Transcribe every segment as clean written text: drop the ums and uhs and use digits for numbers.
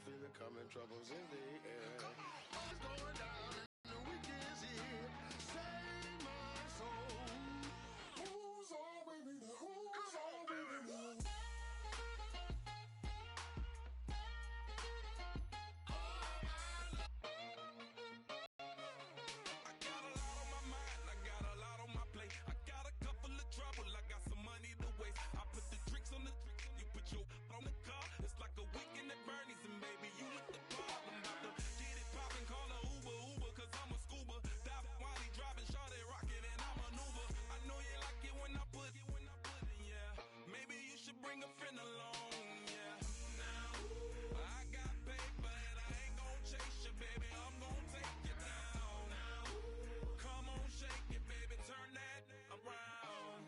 feel it coming, troubles in the air. It's going down and the weekend's here. Save my soul. Who's all with me? Who's all with me? I got a lot on my mind, I got a lot on my plate. I got a couple of trouble, I got some money to waste. I put the drinks on the you put your on the car. It's like a weekend at Bernie's and baby, you with the problem. About to get it poppin', call a Uber, cause I'm a scuba. Dive while he driving, shawty rockin' and I maneuver. I know you like it when I put it, yeah. Maybe you should bring a friend along, yeah. Now, I got paper and I ain't gon' chase you, baby. I'm gon' take you down. Now, come on, shake it, baby. Turn that around.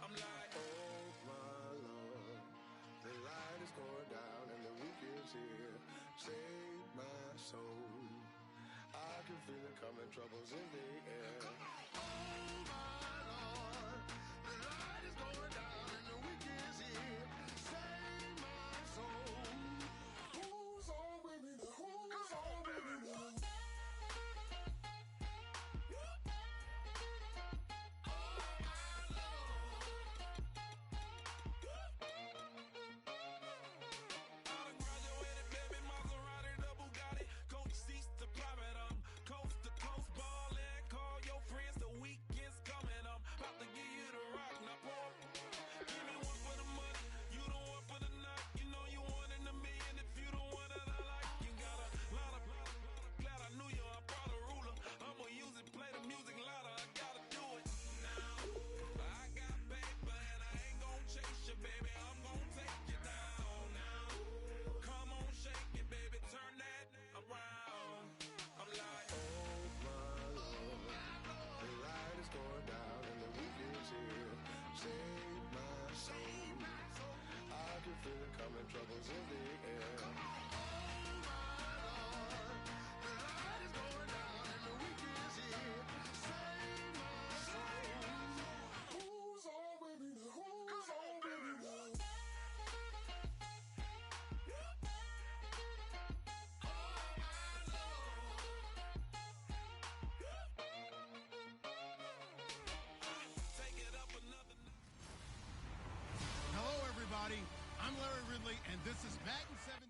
I'm like, oh my Lord, the light is going down and the weekend's here. Save my soul. I can feel it coming, troubles in the air. Oh my Lord, the light is going down and the weekend's here. Save my soul. Who's all with me? Who's all with me? Coming, troubles in the air. Oh my Lord, the light is going down and the weekend's here. Save my soul. Who's all with me? Who's all with me? Take it up another. Hello, everybody. I'm Larry Ridley, and this is Madden 17.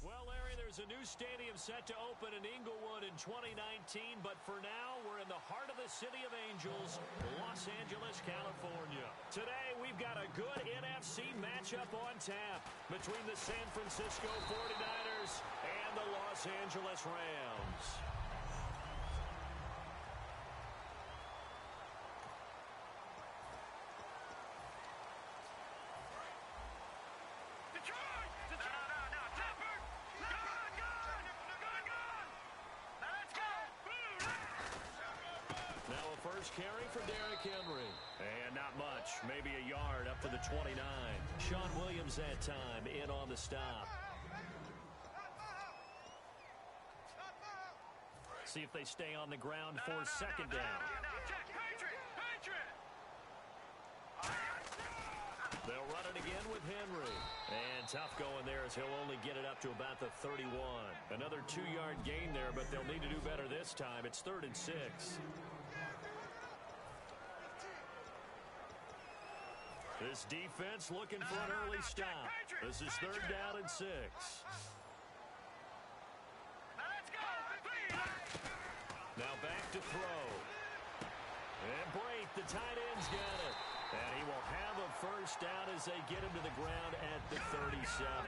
Well, Larry, there's a new stadium set to open in Inglewood in 2019, but for now, we're in the heart of the City of Angels, Los Angeles, California. Today, we've got a good NFC matchup on tap between the San Francisco 49ers and the Los Angeles Rams. Carry for Derrick Henry. And not much. Maybe a yard up to the 29. Sean Williams that time in on the stop. See if they stay on the ground for second down. They'll run it again with Henry. And tough going there as he'll only get it up to about the 31. Another 2-yard gain there, but they'll need to do better this time. It's 3rd and 6. This defense looking for an early stop. This is 3rd down and 6. Now back to throw. And Brate, the tight end's got it. And he will have a first down as they get him to the ground at the 37.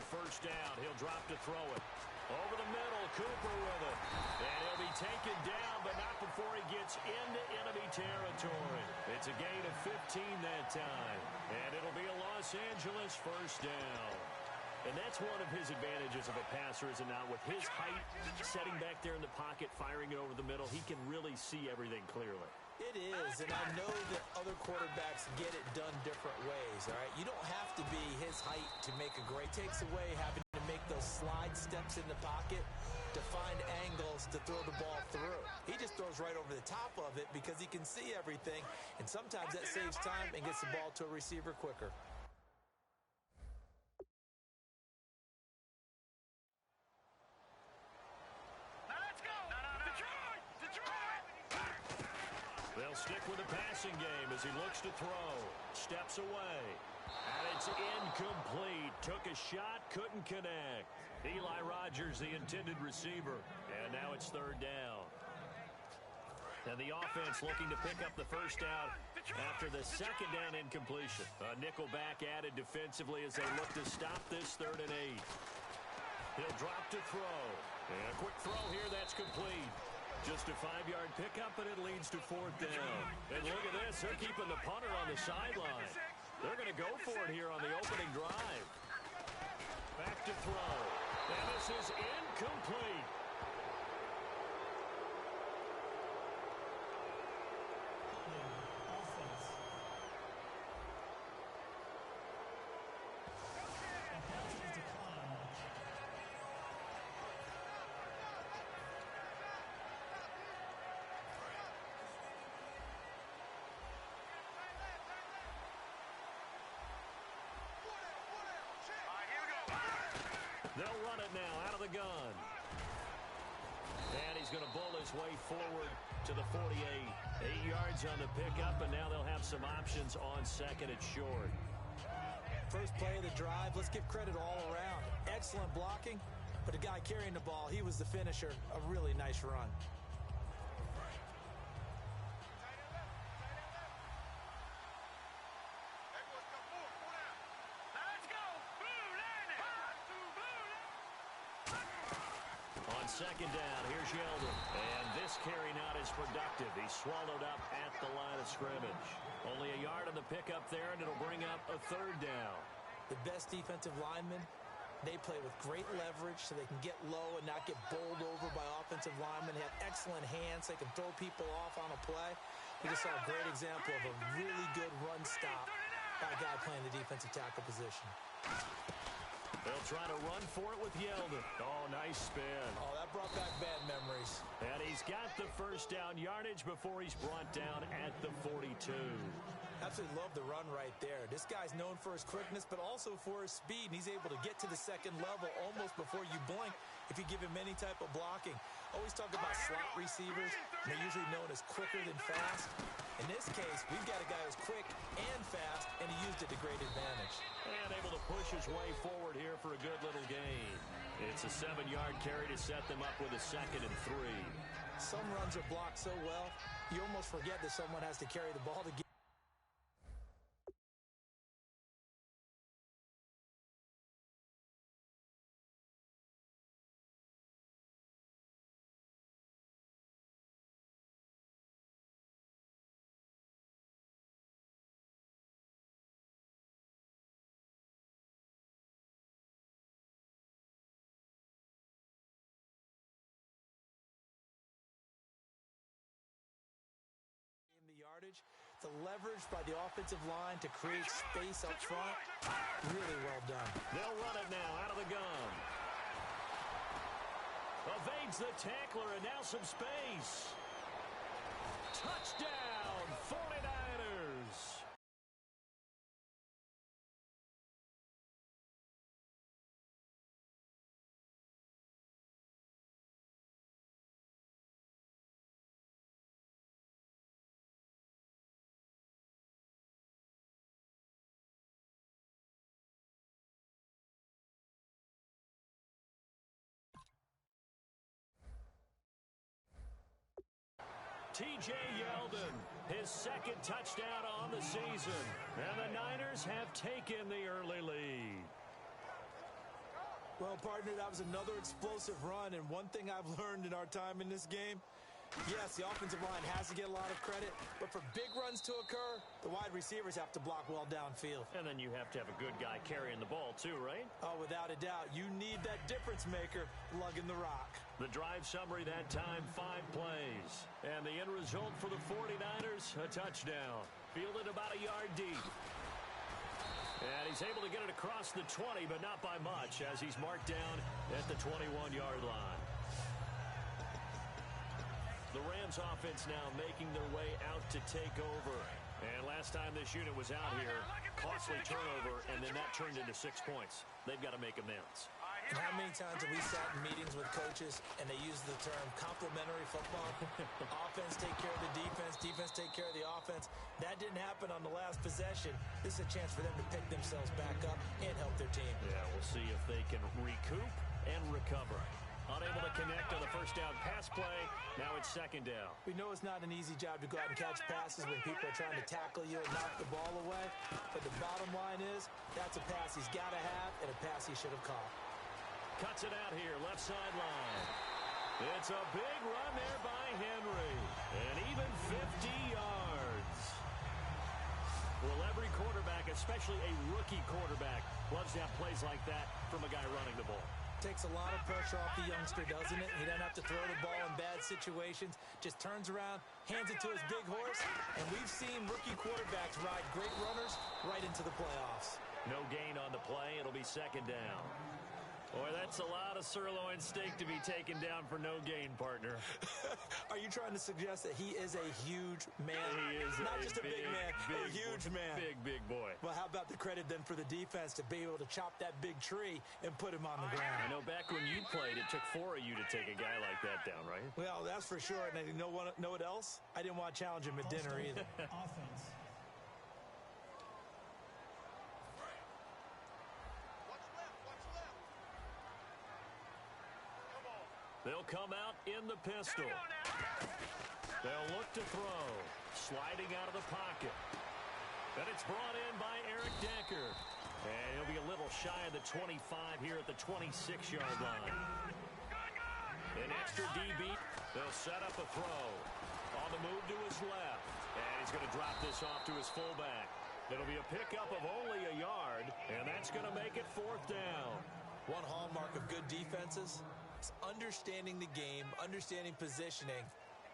First down, he'll drop to throw it. Over the middle, Cooper with it. And he'll be taken down, but not before he gets into enemy territory. It's a gain of 15 that time. And it'll be a Los Angeles first down. And that's one of his advantages of a passer, is it not? With his height, setting back there in the pocket, firing it over the middle, he can really see everything clearly. It is, and I know that other quarterbacks get it done different ways, all right? You don't have to be his height to make a great. It takes away having to make those slide steps in the pocket to find angles to throw the ball through. He just throws right over the top of it because he can see everything, and sometimes that saves time and gets the ball to a receiver quicker. They'll stick with the passing game as he looks to throw. Steps away. And it's incomplete. Took a shot, couldn't connect. Eli Rogers, the intended receiver. And now it's third down. And the offense looking to pick up the first down after the second down incompletion. A nickel back added defensively as they look to stop this 3rd and 8. He'll drop to throw. And a quick throw here, that's complete. Just a 5-yard pickup, and it leads to 4th down. And look at this. They're keeping the punter on the sideline. They're going to go for it here on the opening drive. Back to throw. And this is incomplete. They'll run it now out of the gun. And he's going to bull his way forward to the 48. 8 yards on the pickup, and now they'll have some options on 2nd and short. First play of the drive, let's give credit all around. Excellent blocking, but the guy carrying the ball, he was the finisher. A really nice run. Second down, here's Yeldon. And this carry not as productive. He's swallowed up at the line of scrimmage. Only a yard on the pickup there, and it'll bring up a 3rd down. The best defensive linemen, they play with great leverage so they can get low and not get bowled over by offensive linemen. They have excellent hands. They can throw people off on a play. We just saw a great example of a really good run stop by a guy playing the defensive tackle position. They'll try to run for it with Yeldon. Oh, nice spin. Oh, that brought back bad memories. And he's got the first down yardage before he's brought down at the 42. Absolutely love the run right there. This guy's known for his quickness, but also for his speed. And he's able to get to the 2nd level almost before you blink if you give him any type of blocking. Always talk about slot receivers, and they're usually known as quicker than fast. In this case, we've got a guy who's quick and fast, and he used it to great advantage. And able to push his way forward here for a good little gain. It's a 7-yard carry to set them up with a 2nd and 3. Some runs are blocked so well, you almost forget that someone has to carry the ball to get. The leverage by the offensive line to create space up front, really well done. They'll run it now out of the gun. Evades the tackler, and now some space. Touchdown, 49ers. T.J. Yeldon, his 2nd touchdown on the season. And the Niners have taken the early lead. Well, partner, that was another explosive run. And one thing I've learned in our time in this game, Yes, the offensive line has to get a lot of credit, but for big runs to occur, the wide receivers have to block well downfield. And then you have to have a good guy carrying the ball too, right? Oh, without a doubt. You need that difference maker lugging the rock. The drive summary that time, 5 plays. And the end result for the 49ers, a touchdown. Fielded about a yard deep. And he's able to get it across the 20, but not by much, as he's marked down at the 21-yard line. The Rams offense now making their way out to take over. And last time this unit was out here, costly turnover, and then that turned into 6 points. They've got to make amends. And how many times have we sat in meetings with coaches and they use the term complementary football? Offense take care of the defense, defense take care of the offense. That didn't happen on the last possession. This is a chance for them to pick themselves back up and help their team. Yeah, we'll see if they can recoup and recover. Unable to connect on the first down pass play. Now it's second down. We know it's not an easy job to go out and catch passes when people are trying to tackle you and knock the ball away. But the bottom line is, that's a pass he's got to have and a pass he should have caught. Cuts it out here, left sideline. It's a big run there by Henry. And even 50 yards. Well, every quarterback, especially a rookie quarterback, loves to have plays like that from a guy running the ball. Takes a lot of pressure off the youngster, doesn't it? He doesn't have to throw the ball in bad situations. Just turns around, hands it to his big horse. And we've seen rookie quarterbacks ride great runners right into the playoffs. No gain on the play. It'll be second down. Boy, that's a lot of sirloin steak to be taken down for no gain, partner. Are you trying to suggest that he is a huge man? He is not just a big man, a huge man. Big boy. Well, how about the credit then for the defense to be able to chop that big tree and put him on the ground? I know back when you played, it took 4 of you to take a guy like that down, right? Well, that's for sure. And you know what else? I didn't want to challenge him at dinner either. Offense. They'll come out in the pistol. They'll look to throw. Sliding out of the pocket. And it's brought in by Eric Decker. And he'll be a little shy of the 25 here at the 26-yard line. An extra DB. They'll set up a throw. On the move to his left. And he's going to drop this off to his fullback. It'll be a pickup of only a yard. And that's going to make it fourth down. One hallmark of good defenses is understanding the game, understanding positioning,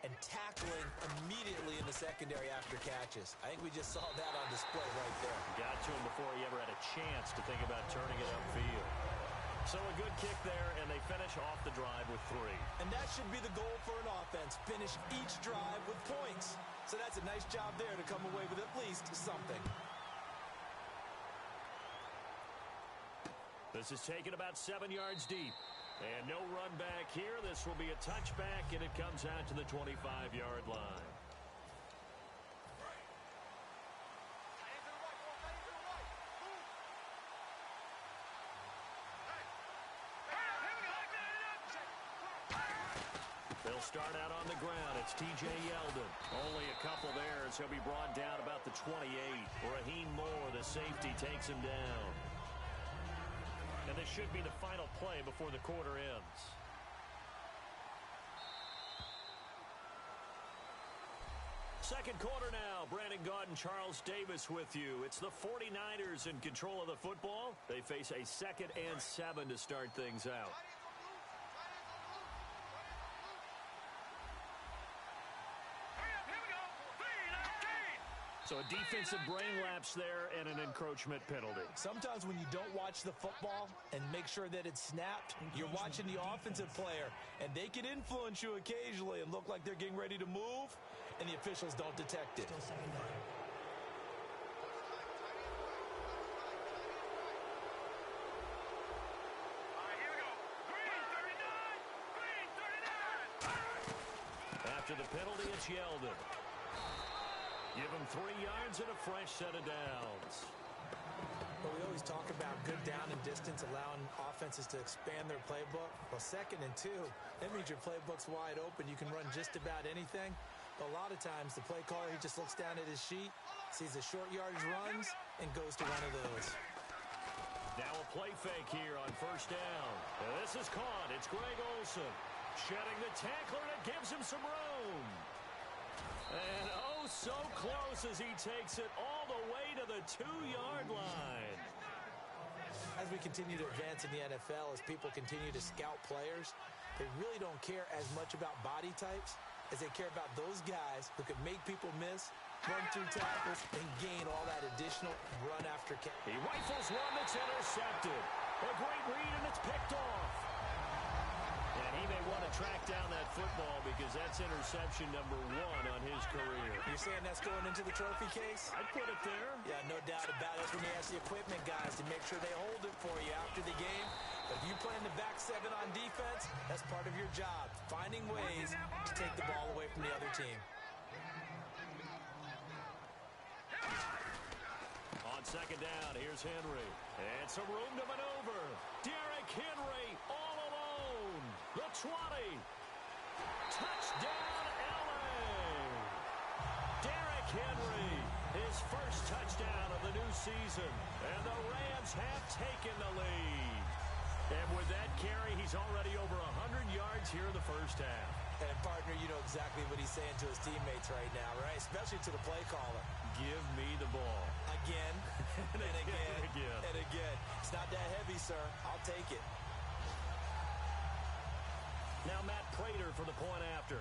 and tackling immediately in the secondary after catches. I think we just saw that on display right there. Got to him before he ever had a chance to think about turning it upfield. So a good kick there, and they finish off the drive with 3. And that should be the goal for an offense, finish each drive with points. So that's a nice job there to come away with at least something. This is taken about 7 yards deep. And no run back here. This will be a touchback, and it comes out to the 25-yard line. They'll start out on the ground. It's T.J. Yeldon. Only a couple there, as he'll be brought down about the 28. Raheem Moore, the safety, takes him down. And this should be the final play before the quarter ends. Second quarter now. Brandon Gaudin, Charles Davis with you. It's the 49ers in control of the football. They face a 2nd and 7 to start things out. So a defensive brain lapse there and an encroachment penalty. Sometimes when you don't watch the football and make sure that it's snapped, you're watching the offensive player, and they can influence you occasionally and look like they're getting ready to move, and the officials don't detect it. After the penalty, it's Yeldon. Give him 3 yards and a fresh set of downs. Well, we always talk about good down and distance, allowing offenses to expand their playbook. Well, 2nd and 2, that means your playbook's wide open. You can run just about anything. But a lot of times, the play caller, he just looks down at his sheet, sees the short yardage runs, and goes to one of those. Now a play fake here on first down. And this is caught. It's Greg Olsen. Shedding the tackler, and it gives him some room. And oh, so close as he takes it all the way to the 2-yard line. As we continue to advance in the NFL, as people continue to scout players, they really don't care as much about body types as they care about those guys who can make people miss, run through tackles, and gain all that additional run after catch. He rifles one that's intercepted. A great read, and it's picked off. And he may want to track down that football because that's interception number 1 on his career. You're saying that's going into the trophy case? I'd put it there. Yeah, no doubt about it. That's when you ask the equipment guys to make sure they hold it for you after the game. But if you play in the back 7 on defense, that's part of your job, finding ways to take the ball away from the other team. On second down, here's Henry. And some room to maneuver. Derrick Henry all alone. The 20. Touchdown, LA. Derrick Henry, his first touchdown of the new season. And the Rams have taken the lead. And with that carry, he's already over 100 yards here in the first half. And, partner, you know exactly what he's saying to his teammates right now, right? Especially to the play caller. Give me the ball. Again, and again, and again. and again. It's not that heavy, sir. I'll take it. Now Matt Prater for the point after.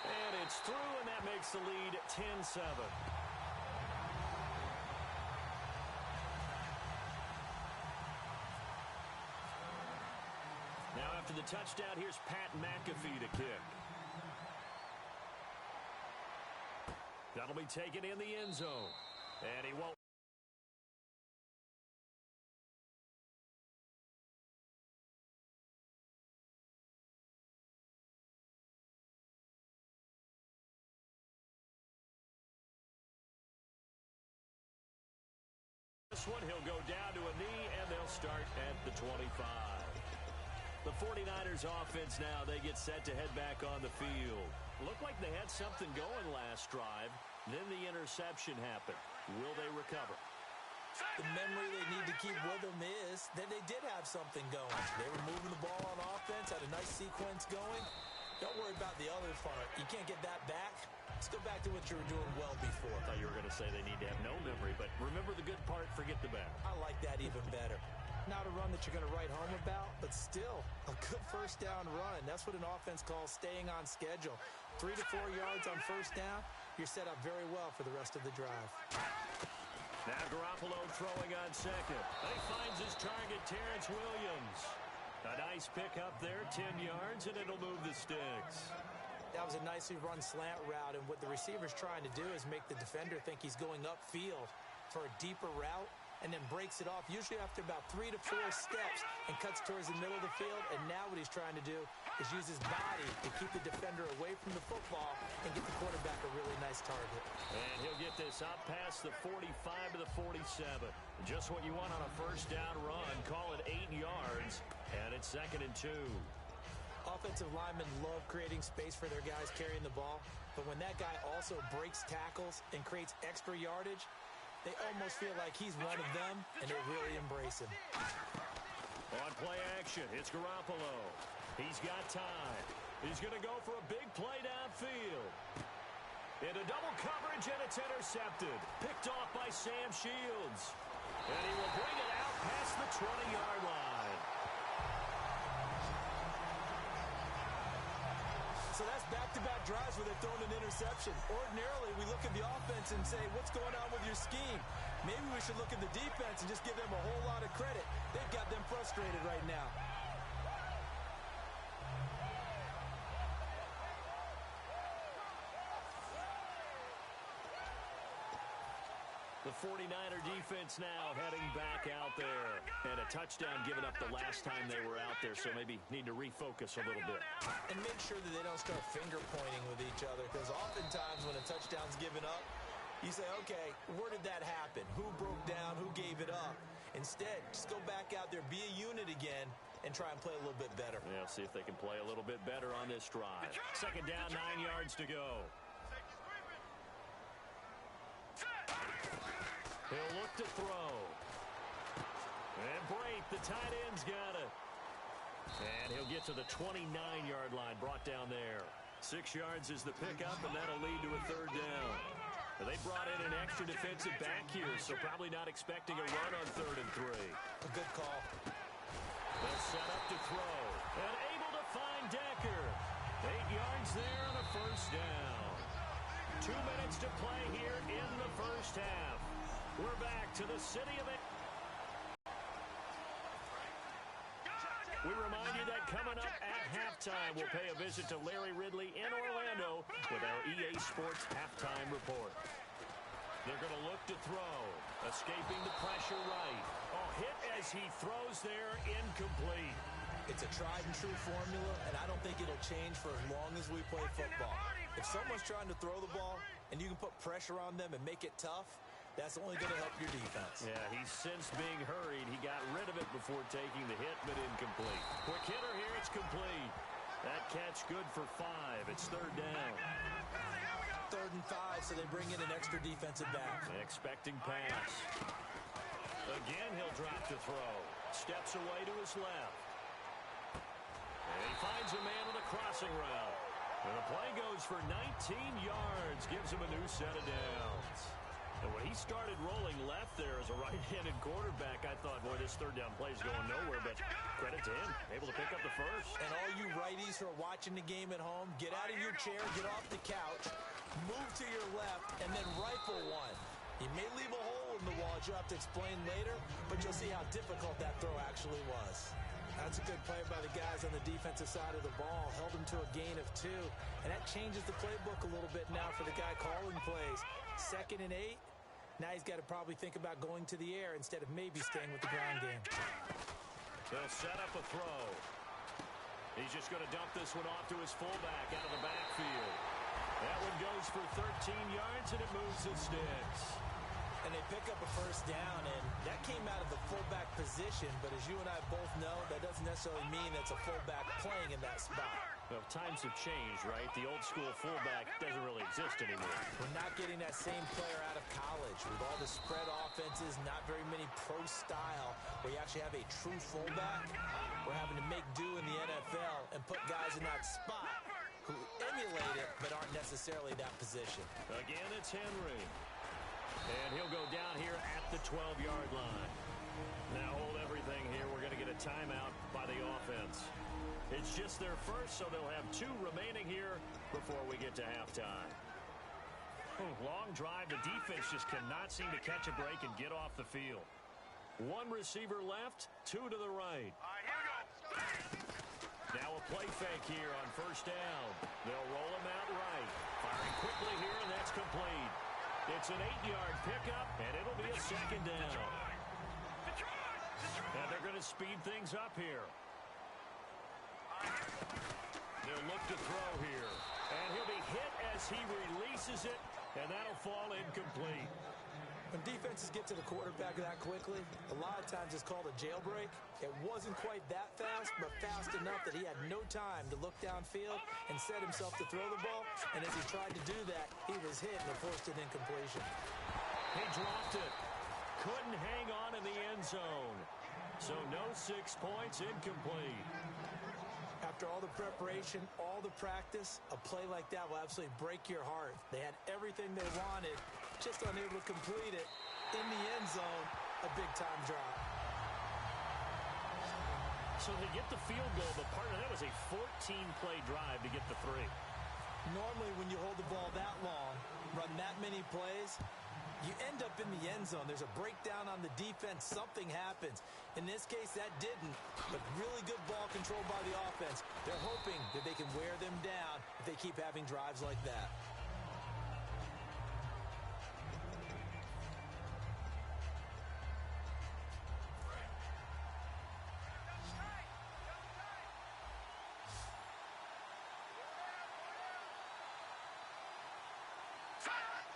And it's through, and that makes the lead 10-7. Now after the touchdown, here's Pat McAfee to kick. That'll be taken in the end zone. And he won't. This one, he'll go down to a knee, and they'll start at the 25. The 49ers offense now, they get set to head back on the field. Looked like they had something going last drive. Then the interception happened. Will they recover? The memory they need to keep with them is that they did have something going. They were moving the ball on offense, had a nice sequence going. Don't worry about the other part. You can't get that back. Let's go back to what you were doing well before. I thought you were going to say they need to have no memory, but remember the good part, forget the bad. I like that even better. Not a run that you're going to write home about, but still a good first down run. That's what an offense calls staying on schedule. 3 to 4 yards on first down, you're set up very well for the rest of the drive. Now Garoppolo throwing on second. He finds his target, Terrence Williams. A nice pick up there, 10 yards, and it'll move the sticks. That was a nicely run slant route, and what the receiver's trying to do is make the defender think he's going upfield for a deeper route, and then breaks it off, usually after about 3 to 4 steps, and cuts towards the middle of the field. And now what he's trying to do is use his body to keep the defender away from the football and get the quarterback a really nice target. And he'll get this up past the 45 to the 47. Just what you want on a first down run. Call it 8 yards, and it's 2nd and 2. Offensive linemen love creating space for their guys carrying the ball, but when that guy also breaks tackles and creates extra yardage, they almost feel like he's one of them, and they really embrace him. On play action, it's Garoppolo. He's got time. He's going to go for a big play downfield. Into double coverage, and it's intercepted. Picked off by Sam Shields. And he will bring it out past the 20-yard line. So that's back-to-back drives where they're throwing an interception. Ordinarily, we look at the offense and say, what's going on with your scheme? Maybe we should look at the defense and just give them a whole lot of credit. They've got them frustrated right now. The 49er defense now heading back out there. And a touchdown given up the last time they were out there, so maybe need to refocus a little bit. And make sure that they don't start finger-pointing with each other, because oftentimes when a touchdown's given up, you say, okay, where did that happen? Who broke down? Who gave it up? Instead, just go back out there, be a unit again, and try and play a little bit better. Yeah, see if they can play a little bit better on this drive. 2nd down, 9 yards to go. He'll look to throw. And Brate, the tight end's got it. And he'll get to the 29-yard line, brought down there. 6 yards is the pickup, and that'll lead to a third down. They brought in an extra defensive back here, so probably not expecting a run on 3rd and 3. A good call. They'll set up to throw. And able to find Decker. 8 yards there on a first down. 2 minutes to play here in the first half. We're back to the city of it. We remind you that coming up at halftime, we'll pay a visit to Larry Ridley in Orlando with our EA Sports Halftime Report. They're going to look to throw. Escaping the pressure right. Oh, hit as he throws there, incomplete. It's a tried-and-true formula, and I don't think it'll change for as long as we play football. If someone's trying to throw the ball and you can put pressure on them and make it tough, that's only going to help your defense. Yeah, he sensed being hurried. He got rid of it before taking the hit, but incomplete. Quick hitter here, it's complete. That catch good for 5. It's 3rd down. 3rd and 5, so they bring in an extra defensive back. Expecting pass. Again, he'll drop to throw. Steps away to his left. And he finds a man on the crossing route. And the play goes for 19 yards. Gives him a new set of downs. And when he started rolling left there as a right-handed quarterback, I thought, boy, this 3rd down play is going nowhere. But credit to him, able to pick up the first. And all you righties who are watching the game at home, get out of your chair, get off the couch, move to your left, and then rifle one. He may leave a hole in the wall, as you'll have to explain later, but you'll see how difficult that throw actually was. That's a good play by the guys on the defensive side of the ball. Held him to a gain of 2. And that changes the playbook a little bit now for the guy calling plays. 2nd and 8. Now he's got to probably think about going to the air instead of maybe staying with the ground game. They'll set up a throw. He's just going to dump this one off to his fullback out of the backfield. That one goes for 13 yards, and it moves the sticks. And they pick up a first down, and that came out of the fullback position. But as you and I both know, that doesn't necessarily mean that's a fullback playing in that spot. Well, times have changed, right? The old school fullback doesn't really exist anymore. We're not getting that same player out of college. With all the spread offenses, not very many pro style, where you actually have a true fullback. We're having to make do in the NFL and put guys in that spot who emulate it but aren't necessarily that position. Again, it's Henry. And he'll go down here at the 12-yard line. Now hold everything here. We're going to get a timeout by the offense. It's just their first, so they'll have 2 remaining here before we get to halftime. Long drive. The defense just cannot seem to catch a break and get off the field. 1 receiver left, 2 to the right. All right, here we go. Now a play fake here on first down. They'll roll him out right. Firing quickly here, and that's complete. It's an 8-yard pickup, and it'll be a 2nd down. And they're going to speed things up here. They'll look to throw here. And he'll be hit as he releases it, and that'll fall incomplete. When defenses get to the quarterback that quickly, a lot of times it's called a jailbreak. It wasn't quite that fast, but fast enough that he had no time to look downfield and set himself to throw the ball. And as he tried to do that, he was hit and forced an incompletion. He dropped it. Couldn't hang on in the end zone. So no 6 points, incomplete. After all the preparation, all the practice, a play like that will absolutely break your heart. They had everything they wanted, just unable to complete it. In the end zone, a big-time drop. So they get the field goal, but part of that was a 14-play drive to get the 3. Normally, when you hold the ball that long, run that many plays, you end up in the end zone. There's a breakdown on the defense. Something happens. In this case, that didn't, but really good ball control by the offense. They're hoping that they can wear them down if they keep having drives like that.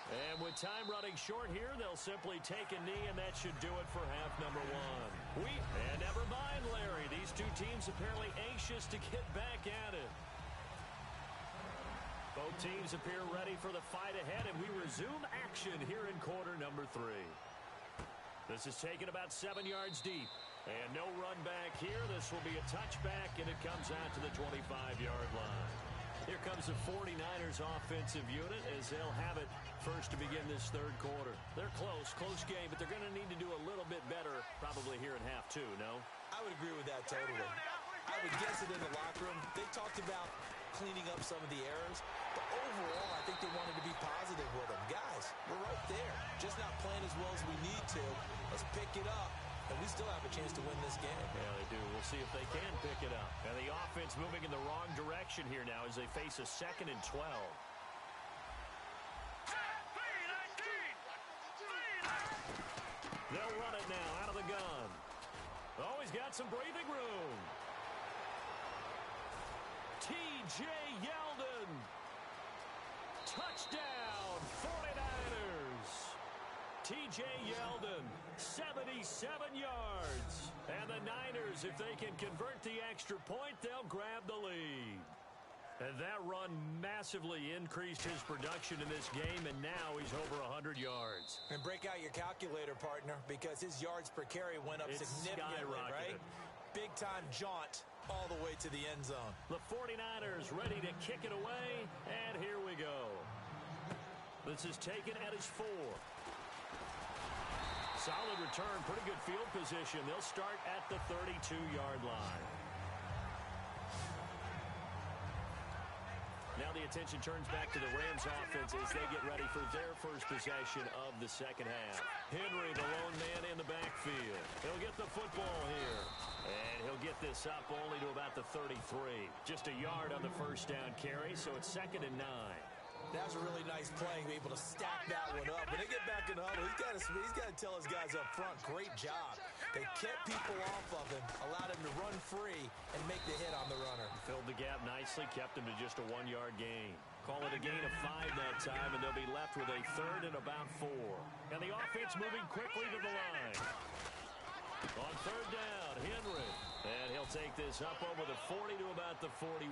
And with time running short here, they'll simply take a knee, and that should do it for half number 1. And never mind, Larry. These 2 teams apparently anxious to get back at it. Both teams appear ready for the fight ahead, and we resume action here in quarter number 3. This is taken about 7 yards deep. And no run back here. This will be a touchback, and it comes out to the 25-yard line. Here comes the 49ers offensive unit as they'll have it first to begin this third quarter. They're close game, but they're going to need to do a little bit better probably here in half two, no? I would agree with that totally. I would guess it in the locker room. They talked about cleaning up some of the errors, but overall, I think they wanted to be positive with them. Guys, we're right there. Just not playing as well as we need to. Let's pick it up, and we still have a chance to win this game. Yeah, they do. We'll see if they can pick it up. And the offense moving in the wrong direction here now as they face a 2nd and 12. They'll run it now out of the gun. Oh, he's got some breathing room. T.J. Yeldon. Touchdown, 49ers. T.J. Yeldon, 77 yards. And the Niners, if they can convert the extra point, they'll grab the lead. And that run massively increased his production in this game, and now he's over 100 yards. And break out your calculator, partner, because his yards per carry went up significantly, right? Big-time jaunt all the way to the end zone. The 49ers ready to kick it away, and here we go. This is taken at his 4. Solid return, pretty good field position. They'll start at the 32-yard line. Now the attention turns back to the Rams offense as they get ready for their first possession of the second half. Henry, the lone man in the backfield. He'll get the football here. And he'll get this up only to about the 33. Just a yard on the first down carry, so it's 2nd and 9. That was a really nice play, be able to stack that one up. When they get back in the huddle, he's got to tell his guys up front, great job. They kept people off of him, allowed him to run free and make the hit on the runner. Filled the gap nicely, kept him to just a 1-yard gain. Call it a gain of 5 that time, and they'll be left with a 3rd and about 4. And the offense moving quickly to the line. On 3rd down, Henry. And he'll take this up over the 40 to about the 41.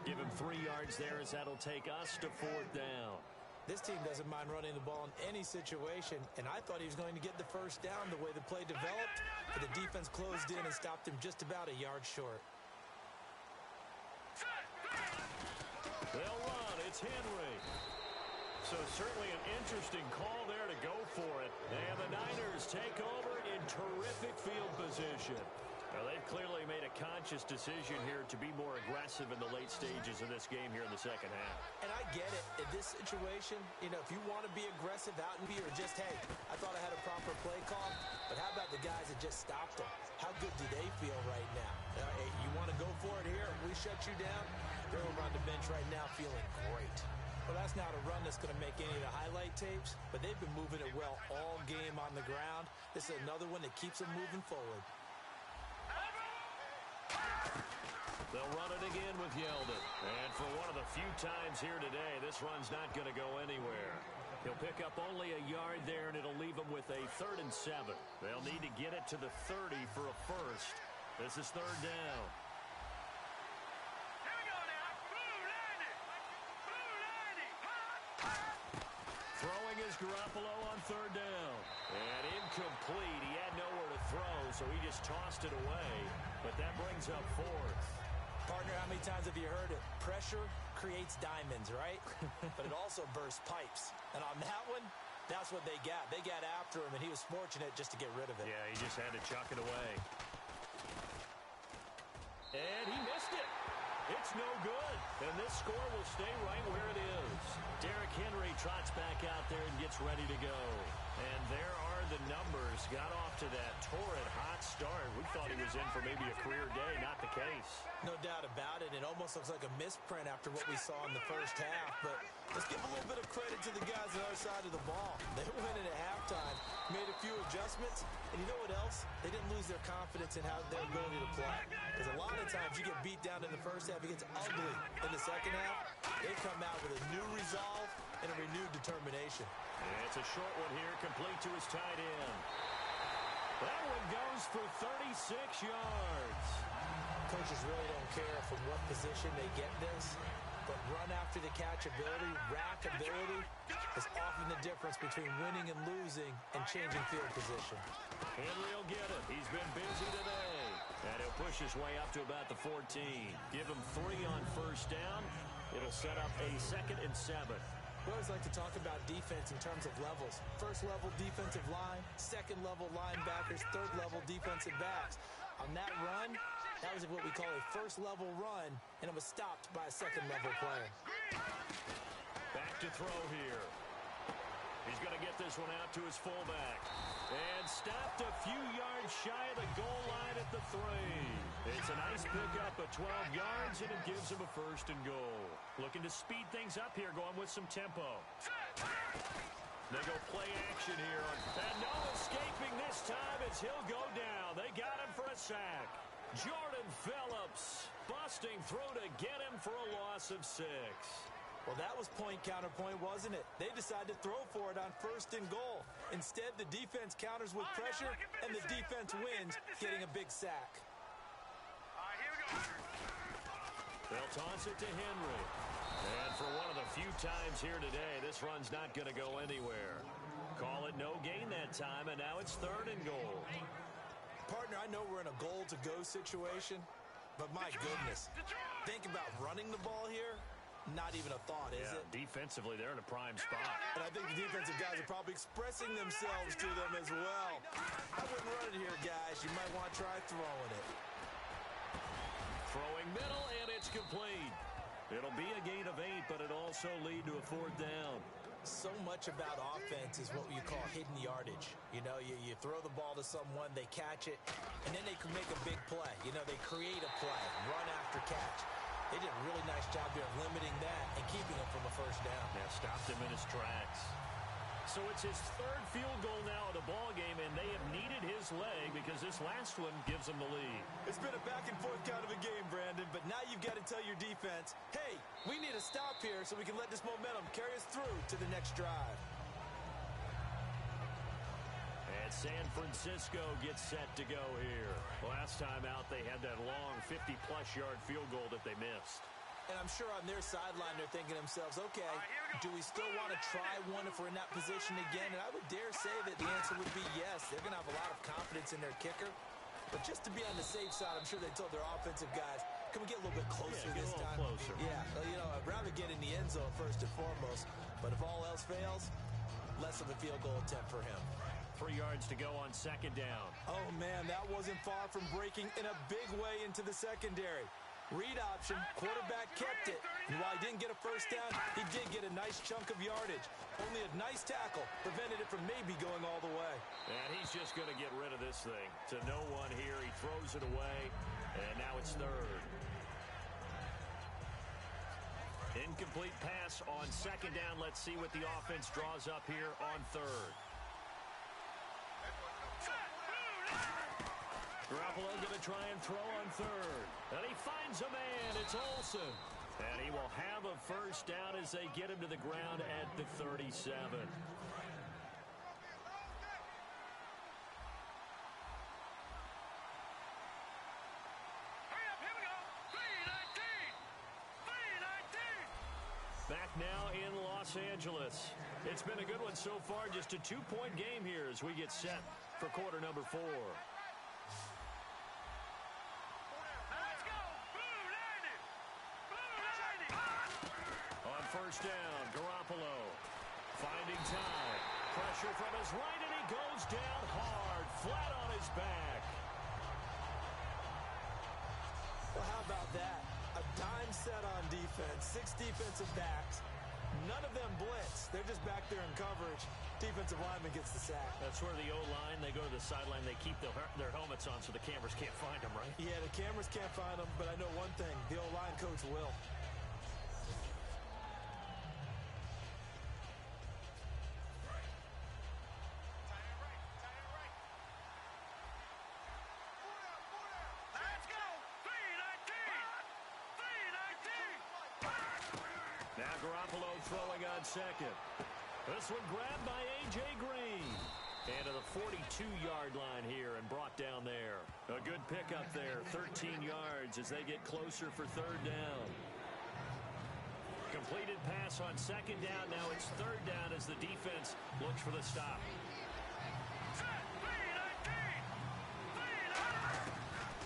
Give him 3 yards there as that'll take us to 4th down. This team doesn't mind running the ball in any situation, and I thought he was going to get the first down the way the play developed, but the defense closed in and stopped him just about a yard short. They'll run. It's Henry. So certainly an interesting call there to go for it. And the Niners take over in terrific field position. Now, they've clearly made a conscious decision here to be more aggressive in the late stages of this game here in the second half. And I get it. In this situation, you know, if you want to be aggressive out and be, or just, hey, I thought I had a proper play call, but how about the guys that just stopped them? How good do they feel right now? Hey, you want to go for it here? We shut you down? They're over on the bench right now feeling great. Well, that's not a run that's going to make any of the highlight tapes, but they've been moving it well all game on the ground. This is another one that keeps them moving forward. They'll run it again with Yeldon. And for one of the few times here today, this run's not going to go anywhere. He'll pick up only a yard there, and it'll leave him with a 3rd and 7. They'll need to get it to the 30 for a first. This is 3rd down. Throwing is Garoppolo on 3rd down. And incomplete. He had nowhere to throw, so he just tossed it away. But that brings up 4th. Partner, how many times have you heard it? Pressure creates diamonds, right? But it also bursts pipes. And on that one, that's what they got. They got after him, and he was fortunate just to get rid of it. Yeah, he just had to chuck it away. And he missed it. It's no good. And this score will stay right where it is. Derrick Henry trots back out there and gets ready to go. And there are the numbers. Got off to that torrid hot start. We thought he was in for maybe a career day. Not the case. No doubt about it. It almost looks like a misprint after what we saw in the first half. But let's give a little bit of credit to the guys on the other side of the ball. They went in at halftime, made a few adjustments, and you know what else? They didn't lose their confidence in how their ability to play. Because a lot of times you get beat down in the first half, it gets ugly in the second half. They come out with a new resolve and a renewed determination. And it's a short one here, complete to his tight end. That one goes for 36 yards. Coaches really don't care from what position they get this. but run after the catch ability, rack ability, is often the difference between winning and losing and changing field position. Henry will get it. He's been busy today. And he'll push his way up to about the 14. Give him 3 on first down. It'll set up a 2nd and 7. We always like to talk about defense in terms of levels. First level defensive line, second level linebackers, third level defensive backs. On that run, that was what we call a first level run, and it was stopped by a second level player. Back to throw here. He's going to get this one out to his fullback. And stopped a few yards shy of the goal line at the 3. It's a nice pickup of 12 yards, and it gives him a 1st and goal. Looking to speed things up here, going with some tempo. They go play action here. And no escaping this time as he'll go down. They got him for a sack. Jordan Phillips busting through to get him for a loss of 6. Well, that was point counterpoint, wasn't it? They decided to throw for it on 1st and goal. Instead, the defense counters with pressure, and the defense wins, getting a big sack. They'll toss it to Henry. And for one of the few times here today, this run's not going to go anywhere. Call it no gain that time, and now it's 3rd and goal. Partner, I know we're in a goal-to-go situation, but my goodness, think about running the ball here. Not even a thought, is it? Defensively, they're in a prime spot. And I think the defensive guys are probably expressing themselves to them as well. I wouldn't run it here, guys. You might want to try throwing it. Throwing middle, and it's complete. It'll be a gain of 8, but it'll also lead to a 4th down. So much about offense is what you call hidden yardage. You know, you throw the ball to someone, they catch it, and then they can make a big play. You know, they create a play, run after catch. They did a really nice job here of limiting that and keeping him from a 1st down. Yeah, stopped him in his tracks. So it's his 3rd field goal now of the ball game, and they have needed his leg because this last one gives them the lead. It's been a back-and-forth kind of a game, Brandon, but now you've got to tell your defense, hey, we need a stop here so we can let this momentum carry us through to the next drive. And San Francisco gets set to go here. Last time out, they had that long 50-plus yard field goal that they missed. And I'm sure on their sideline they're thinking to themselves, okay, do we still want to try one if we're in that position again? And I would dare say that the answer would be yes. They're going to have a lot of confidence in their kicker. But just to be on the safe side, I'm sure they told their offensive guys, can we get a little bit closer this time? Closer. Yeah, you know, I'd rather get in the end zone first and foremost. But if all else fails, less of a field goal attempt for him. 3 yards to go on 2nd down. Oh, man, that wasn't far from breaking in a big way into the secondary. Read option, quarterback kept it. And while he didn't get a 1st down, he did get a nice chunk of yardage. Only a nice tackle prevented it from maybe going all the way. And he's just going to get rid of this thing. To no one here, he throws it away, and now it's 3rd. Incomplete pass on 2nd down. Let's see what the offense draws up here on 3rd. Garoppolo going to try and throw on 3rd. And he finds a man. It's Olsen. And he will have a 1st down as they get him to the ground at the 37. Back now in Los Angeles. It's been a good one so far. Just a 2-point game here as we get set for quarter number 4. On 1st down, Garoppolo finding time. Pressure from his right, and he goes down hard, flat on his back. Well, how about that? A dime set on defense, 6 defensive backs. None of them blitz. They're just back there in coverage. Defensive lineman gets the sack. That's where the O-line, they go to the sideline, they keep their helmets on so the cameras can't find them, right? Yeah, the cameras can't find them, but I know one thing. The O-line coach will. Now Garoppolo throwing on 2nd. This one grabbed by A.J. Green. And to the 42-yard line here and brought down there. A good pickup there, 13 yards as they get closer for 3rd down. Completed pass on second down. Now it's third down as the defense looks for the stop.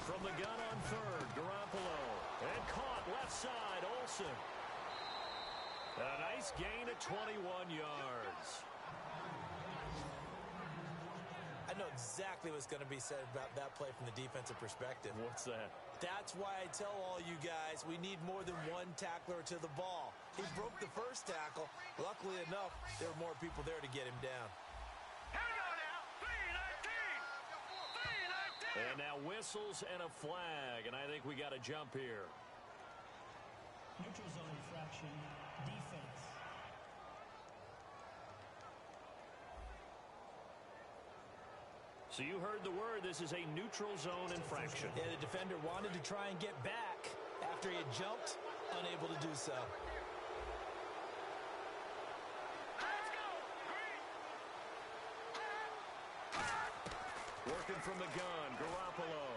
From the gun on third, Garoppolo. And caught left side, Olsen. A nice gain at 21 yards. I know exactly what's going to be said about that play from the defensive perspective. What's that? That's why I tell all you guys we need more than one tackler to the ball. He broke the first tackle. Luckily enough, there were more people there to get him down. And now whistles and a flag, and I think we got to jump here. Neutral zone infraction, defense. So you heard the word. This is a neutral zone infraction. Yeah, the defender wanted to try and get back after he had jumped, unable to do so. Working from the gun, Garoppolo.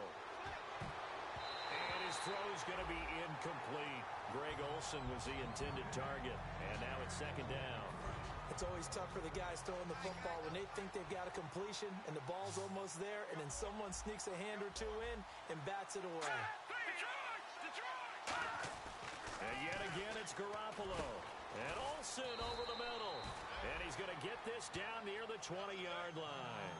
And his throw's going to be incomplete. Greg Olsen was the intended target. And now it's second down. It's always tough for the guys throwing the football when they think they've got a completion and the ball's almost there, and then someone sneaks a hand or two in and bats it away. And yet again, it's Garoppolo. And Olsen over the middle. And he's going to get this down near the 20-yard line.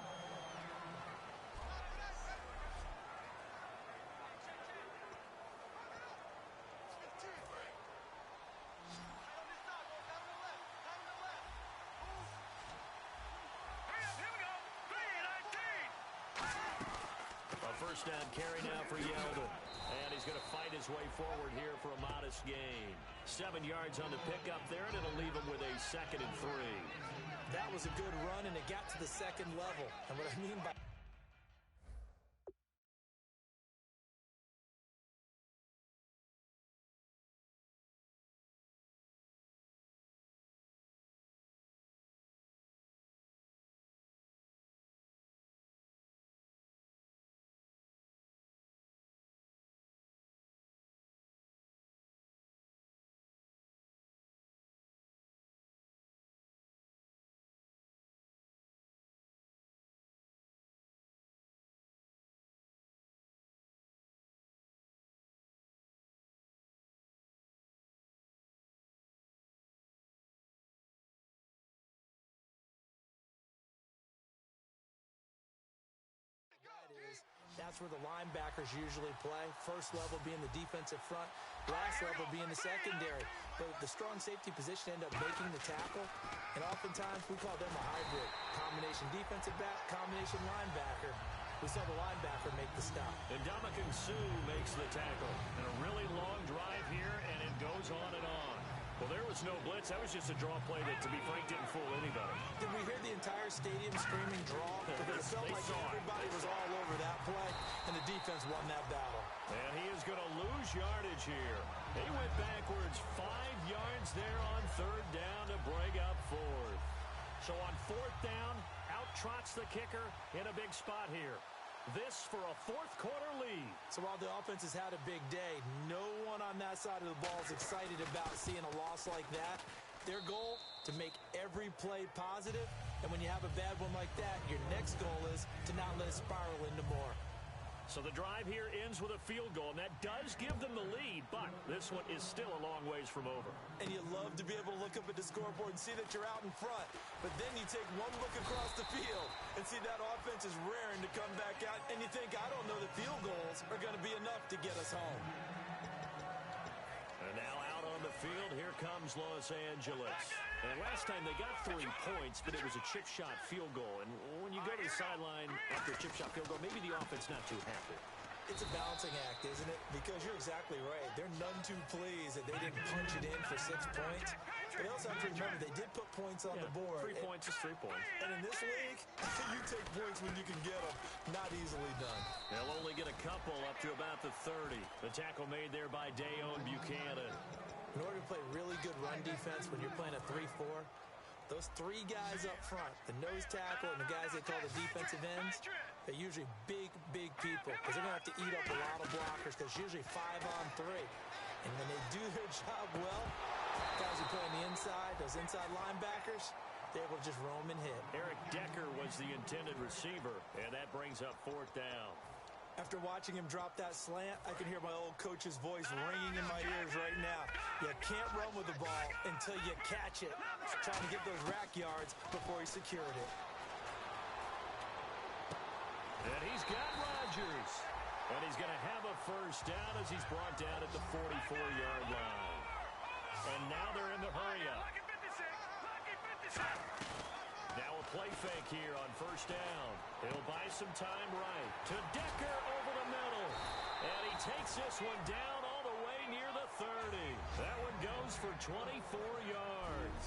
First down carry now for Yeldon. And he's going to fight his way forward here for a modest gain. 7 yards on the pickup there, and it'll leave him with a 2nd and 3. That was a good run, and it got to the second level. And what I mean by that's where the linebackers usually play. First level being the defensive front, last level being the secondary. But the strong safety position end up making the tackle, and oftentimes we call them a hybrid. Combination defensive back, combination linebacker. We saw the linebacker make the stop. And Ndamukong Suh makes the tackle. And a really long drive here, and it goes on and on. Well, there was no blitz. That was just a draw play that, to be frank, didn't fool anybody. Did we hear the entire stadium screaming draw? Because it felt like everybody was all over that play, and the defense won that battle. And he is going to lose yardage here. He went backwards 5 yards there on third down to break up fourth. So on fourth down, out trots the kicker in a big spot here. This for a fourth quarter lead. So while the offense has had a big day, no one on that side of the ball is excited about seeing a loss like that. Their goal, to make every play positive. And when you have a bad one like that, your next goal is to not let it spiral into more. So the drive here ends with a field goal, and that does give them the lead, but this one is still a long ways from over. And you love to be able to look up at the scoreboard and see that you're out in front. But then you take one look across the field and see that offense is raring to come back out, and you think, I don't know that field goals are going to be enough to get us home. And now out on the field, here comes Los Angeles. And last time they got 3 points, but it was a chip shot field goal. And when you go to the sideline after a chip shot field goal, maybe the offense not too happy. It's a balancing act, isn't it? Because you're exactly right. They're none too pleased that they didn't punch it in for 6 points. But they also have to remember they did put points on the board. 3 points is 3 points. And in this league, you take points when you can get them. Not easily done. They'll only get a couple up to about the 30. The tackle made there by Dayon Buchanan. In order to play really good run defense when you're playing a 3-4, those 3 guys up front, the nose tackle and the guys they call the defensive ends, they're usually big, big people because they're going to have to eat up a lot of blockers because usually 5 on 3. And when they do their job well, Guys who play on the inside, those inside linebackers, they're able to just roam and hit. Eric Decker was the intended receiver, and that brings up 4th down. After watching him drop that slant, I can hear my old coach's voice ringing in my ears right now. You can't run with the ball until you catch it. Trying to get those rack yards before he secured it. And he's got Rodgers. And he's going to have a first down as he's brought down at the 44-yard line. And now they're in the hurry-up. Now a play fake here on first down. He'll buy some time right to Decker over the middle. And he takes this one down all the way near the 30. That one goes for 24 yards.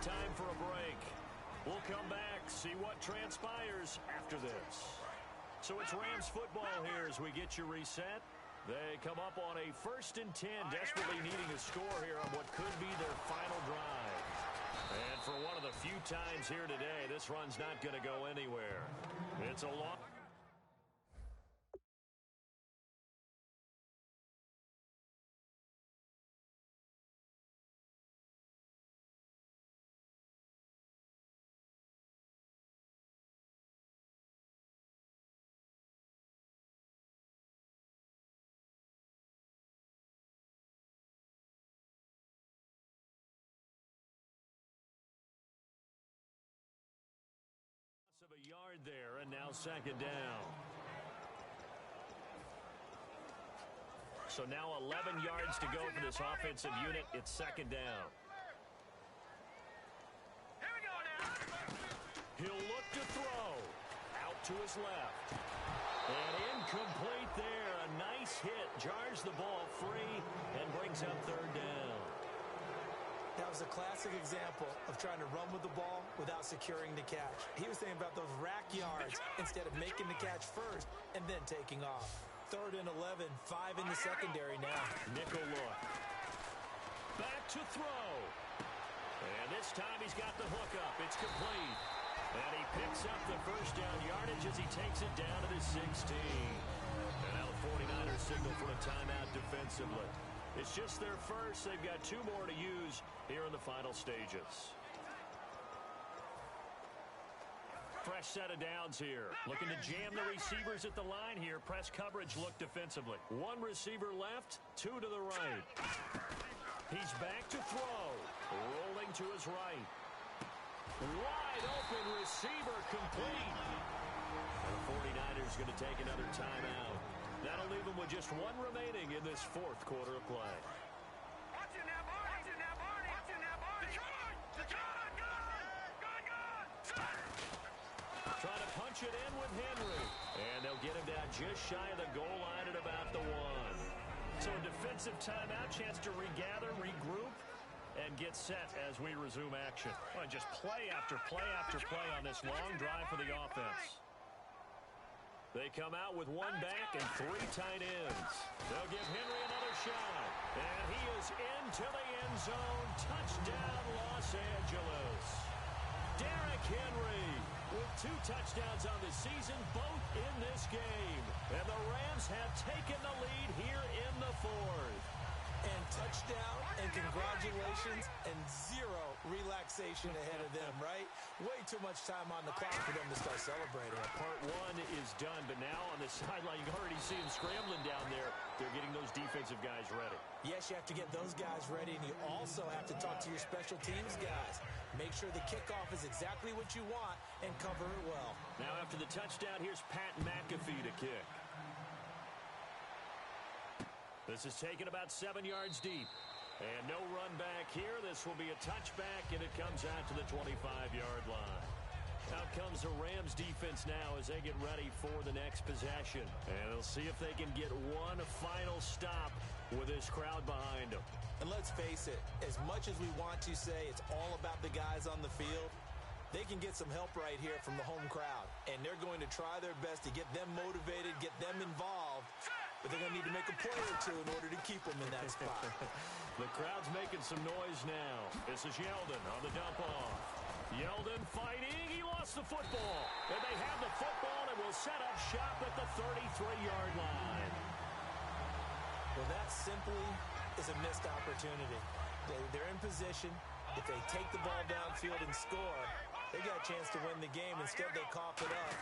Time for a break. We'll come back, see what transpires after this. So it's Rams football here as we get you reset. They come up on a 1st and 10, desperately needing a score here on what could be their final drive. And for one of the few times here today, this run's not going to go anywhere. It's a long... of a yard there, and now 2nd down. So now 11 yards to go for this offensive unit. It's 2nd down. Here we go now. He'll look to throw. Out to his left. And incomplete there. A nice hit. Jars the ball free and brings up 3rd down. That was a classic example of trying to run with the ball without securing the catch. He was thinking about those rack yards instead of making the catch first and then taking off. 3rd and 11, 5 in the secondary now. Nickel look. Back to throw. And this time he's got the hook up. It's complete. And he picks up the first down yardage as he takes it down to the 16. And now the 49ers signal for a timeout defensively. It's just their first. They've got 2 more to use here in the final stages. Fresh set of downs here. Looking to jam the receivers at the line here. Press coverage look defensively. 1 receiver left, 2 to the right. He's back to throw. Rolling to his right. Wide open receiver complete. And the 49ers going to take another timeout. That'll leave them with just 1 remaining in this 4th quarter of play. Trying to punch it in with Henry. And they'll get him down just shy of the goal line at about the 1. So a defensive timeout, chance to regather, regroup, and get set as we resume action. Well, just play after play after play on this long drive for the offense. They come out with 1 back and 3 tight ends. They'll give Henry another shot. And he is into the end zone. Touchdown, Los Angeles. Derrick Henry with 2 touchdowns on the season, both in this game. And the Rams have taken the lead here in the 4th. And touchdown, and congratulations, and 0 relaxation ahead of them, right? Way too much time on the clock for them to start celebrating. Part 1 is done, but now on the sideline, you can already see them scrambling down there. They're getting those defensive guys ready. Yes, you have to get those guys ready, and you also have to talk to your special teams guys. Make sure the kickoff is exactly what you want and cover it well. Now after the touchdown, here's Pat McAfee to kick. This is taken about 7 yards deep. And no run back here. This will be a touchback, and it comes out to the 25-yard line. Out comes the Rams defense now as they get ready for the next possession. And they'll see if they can get 1 final stop with this crowd behind them. And let's face it, as much as we want to say it's all about the guys on the field, they can get some help right here from the home crowd. And they're going to try their best to get them motivated, get them involved. But they're going to need to make a play or 2 in order to keep them in that spot. The crowd's making some noise now. This is Yeldon on the dump off. Yeldon fighting. He lost the football. And they have the football and will set up shop at the 33-yard line. Well, that simply is a missed opportunity. They're in position. If they take the ball downfield and score, they got a chance to win the game. Instead, they cough it up.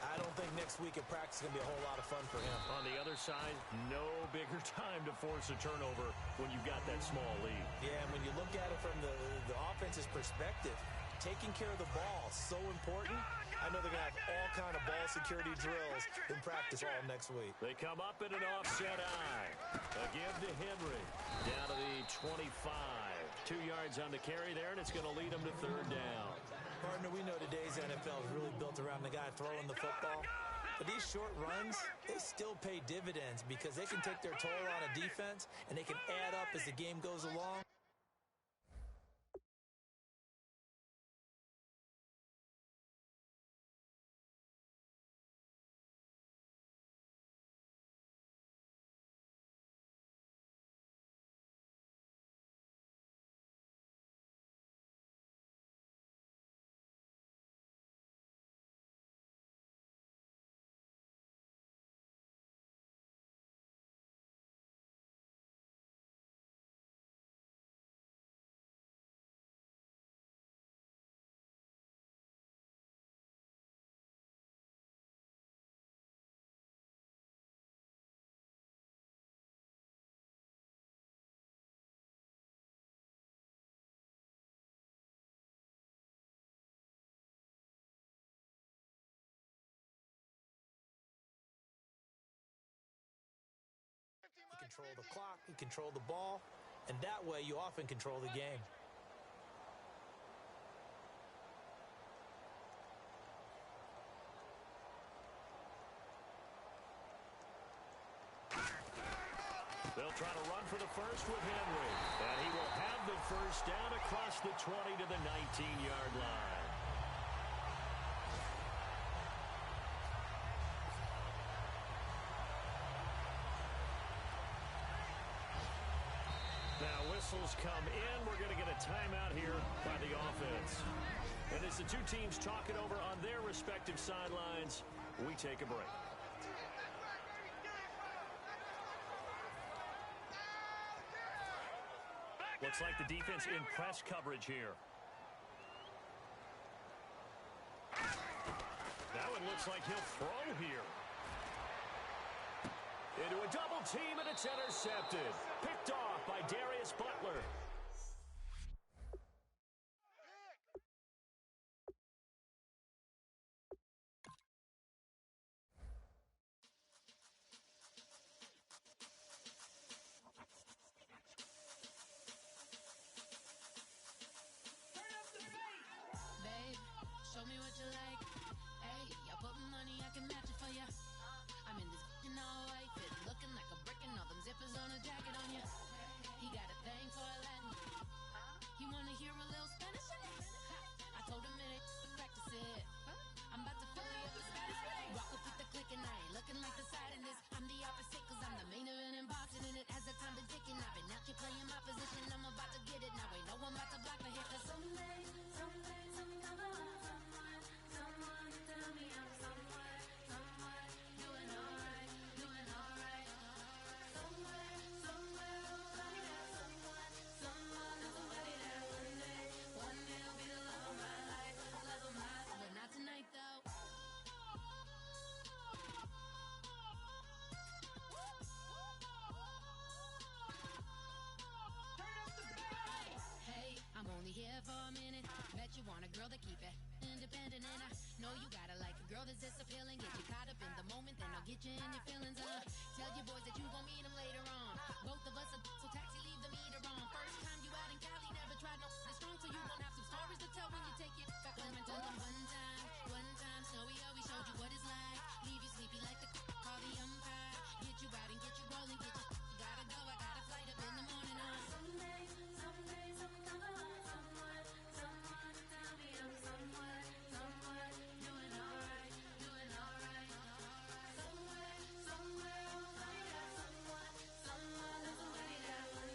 I don't think next week at practice is going to be a whole lot of fun for him. On the other side, no bigger time to force a turnover when you've got that small lead. Yeah, and when you look at it from the offense's perspective, taking care of the ball is so important. I know they're going to have all kind of ball security drills in practice all next week. They come up in an offset eye. A give to Henry. Down to the 25. 2 yards on the carry there, and it's going to lead them to third down. Partner, we know today's NFL is really built around the guy throwing the football. But these short runs, they still pay dividends because they can take their toll on a defense, and they can add up as the game goes along. You control the clock, you control the ball, and that way you often control the game. They'll try to run for the first with Henry. And he will have the first down across the 20 to the 19-yard line. Now whistles come in. We're going to get a timeout here by the offense. And as the two teams talk it over on their respective sidelines, we take a break. Looks like the defense in press coverage here. Now it looks like he'll throw here. Into a double team, and it's intercepted. Picked off by Darius Butler. Show me what you like. Hey, I put money, I can match it for ya. I'm in this all white fit, looking like a brick and all them zippers on a jacket on ya. He got a thing for a Latin. He wanna hear a little Spanish? I told him it ain't practice it. I'm about to fill you up with Spanish. Walk up with the click and I ain't looking like the side in this. I'm the opposite cause I'm the main event in boxing, and it has the time been ticking. I've been out here playing my position. I'm about to get it now. Ain't no one about to block my hit. Cause someday, someone tell me I'm someone doing alright, doing alright. Somewhere, somebody that someone is somebody that one day will be the love of my life, but not tonight though. Hey, I'm only here for a minute. Bet you want a girl to keep it independent, and I know you gotta like a girl that's disappealing. Get you caught up in the moment, then I'll get you in your feelings. Tell your boys that you gon' meet them later on. Both of us are so taxi, leave the meter on. First time you out in Cali, never tried no strong, so you gon' have some stories to tell when you take it back home and tell them one time, Snowy always showed you what it's like. Leave you sleepy like the call the umpire. Get you out and get you rolling, get you gotta go. I got a flight up in the morning on someday, someone tell me I'm someone doing alright, doing alright. Somewhere, somebody that someone is somebody that one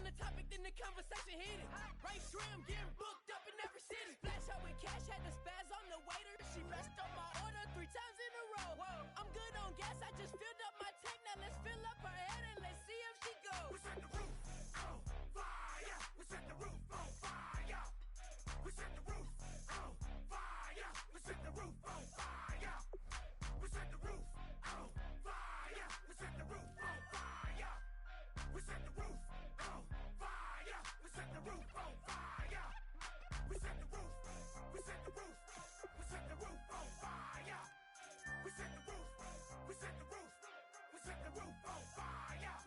the topic, then the conversation hit it. Right shrimp getting booked up in every city. Flash out with cash, had to spaz on the waiter. She messed up my order 3 times in a row. Whoa, I'm good on gas, I just filled up my tank. Now let's fill up her head and let's see if she goes. We set the roof on fire. We set the roof on fire. We set the roof on fire. We set the roof on fire. We set the roof on fire. We set the roof on fire. We set the roof on fire. We set the roof on fire. We set the roof. We set the roof. We set the roof on fire. We set the roof. We set the roof. We set the roof on fire.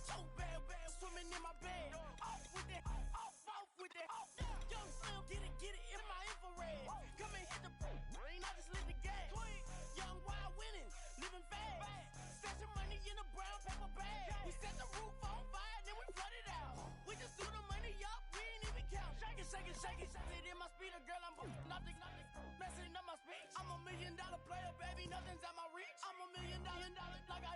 So bad, swimming in my bed. Off with that, off with that. Young Slim, get it in my infrared. Come and hit the brain, I just lit the gas. Young wild winning, living fast. Stashing money in a brown paper bag. We set the roof on fire, then we flood it out. We just threw the money up, we ain't even count. Shake it in my speeder, girl, I'm nothing, messing up my speech. I'm $1 million player, baby, nothing's out my reach. I'm $1 million, like I